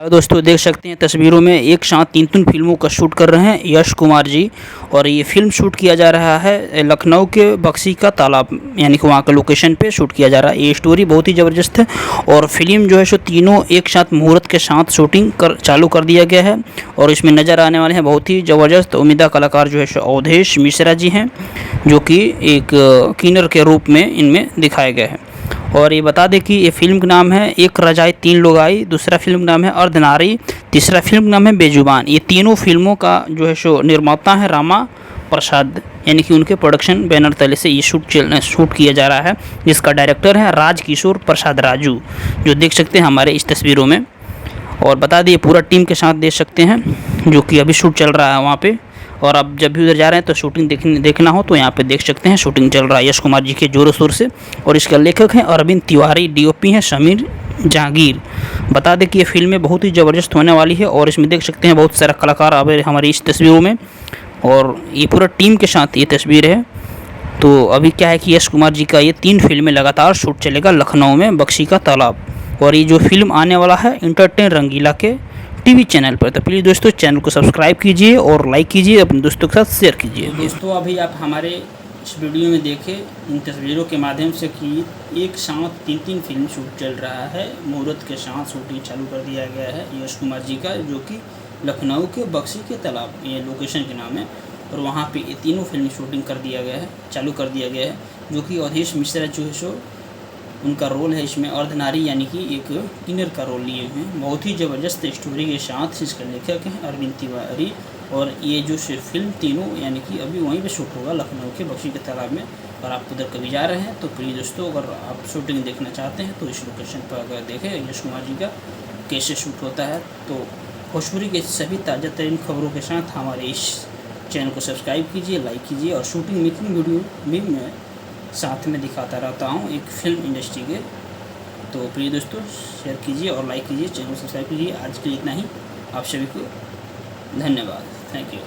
दोस्तों देख सकते हैं तस्वीरों में एक साथ तीन फिल्मों का शूट कर रहे हैं यश कुमार जी। और ये फिल्म शूट किया जा रहा है लखनऊ के बक्सी का तालाब, यानी कि वहाँ का लोकेशन पे शूट किया जा रहा है। ये स्टोरी बहुत ही ज़बरदस्त है और फिल्म जो है सो तीनों एक साथ मुहूर्त के साथ शूटिंग चालू कर दिया गया है। और इसमें नज़र आने वाले हैं बहुत ही ज़बरदस्त उम्मीदा कलाकार जो है सो अवधेश मिश्रा जी हैं, जो कि एक किन्नर के रूप में इनमें दिखाए गए हैं। और ये बता दें कि ये फ़िल्म का नाम है एक रजाई तीन लोग आई, दूसरा फिल्म का नाम है अर्धनारी, तीसरा फिल्म का नाम है बेजुबान। ये तीनों फिल्मों का जो है सो निर्माता है रामा प्रसाद, यानी कि उनके प्रोडक्शन बैनर तले से ये शूट किया जा रहा है, जिसका डायरेक्टर है राजकिशोर प्रसाद राजू, जो देख सकते हैं हमारे इस तस्वीरों में। और बता दिए पूरा टीम के साथ देख सकते हैं, जो कि अभी शूट चल रहा है वहाँ पे। और अब जब भी उधर जा रहे हैं तो शूटिंग देखना हो तो यहाँ पे देख सकते हैं, शूटिंग चल रहा है यश कुमार जी के ज़ोरों शोर से। और इसका लेखक हैं अरविंद तिवारी, डीओपी हैं समीर जहांगीर। बता दें कि ये फिल्में बहुत ही ज़बरदस्त होने वाली है और इसमें देख सकते हैं बहुत सारा कलाकार अब हमारी इस तस्वीरों में, और ये पूरा टीम के साथ ये तस्वीर है। तो अभी क्या है कि यश कुमार जी का ये 3 फिल्में लगातार शूट चलेगा लखनऊ में बक्सी का तालाब। और ये जो फिल्म आने वाला है इंटरटेन रंगीला के टीवी चैनल पर। तो प्लीज़ दोस्तों चैनल को सब्सक्राइब के और लाइक कीजिए, अपने दोस्तों के साथ शेयर कीजिए। दोस्तों अभी आप हमारे इस वीडियो में देखें इन तस्वीरों के माध्यम से कि एक साथ 3 फिल्म शूट चल रहा है, मुहूर्त के साथ शूटिंग चालू कर दिया गया है यश कुमार जी का, जो कि लखनऊ के बक्सी के तालाब, ये लोकेशन के नाम है। और वहाँ पे ये तीनों फिल्म शूटिंग कर दिया गया है, चालू कर दिया गया है, जो कि अवधेश मिश्रा जो है सो उनका रोल है इसमें अर्धनारी, यानी कि एक किन्नर का रोल लिए हुए हैं। बहुत ही ज़बरदस्त स्टोरी के साथ इसका लेखक हैं अरविंद तिवारी। और ये जो फिल्म तीनों यानी कि अभी वहीं पे शूट होगा लखनऊ के बक्सी के तालाब में। और आप उधर कभी जा रहे हैं तो प्लीज़ दोस्तों अगर आप शूटिंग देखना चाहते हैं तो इस लोकेशन पर अगर देखें यश कुमार जी का कैसे शूट होता है। तो भोजपुरी के सभी ताज़ा तरीन खबरों के साथ हमारे इस चैनल को सब्सक्राइब कीजिए, लाइक कीजिए। और शूटिंग मेकिंग वीडियो भी मैं साथ में दिखाता रहता हूँ एक फिल्म इंडस्ट्री के। तो प्लीज़ दोस्तों शेयर कीजिए और लाइक कीजिए, चैनल को सब्सक्राइब कीजिए। आज के लिए इतना ही, आप सभी को धन्यवाद, थैंक यू।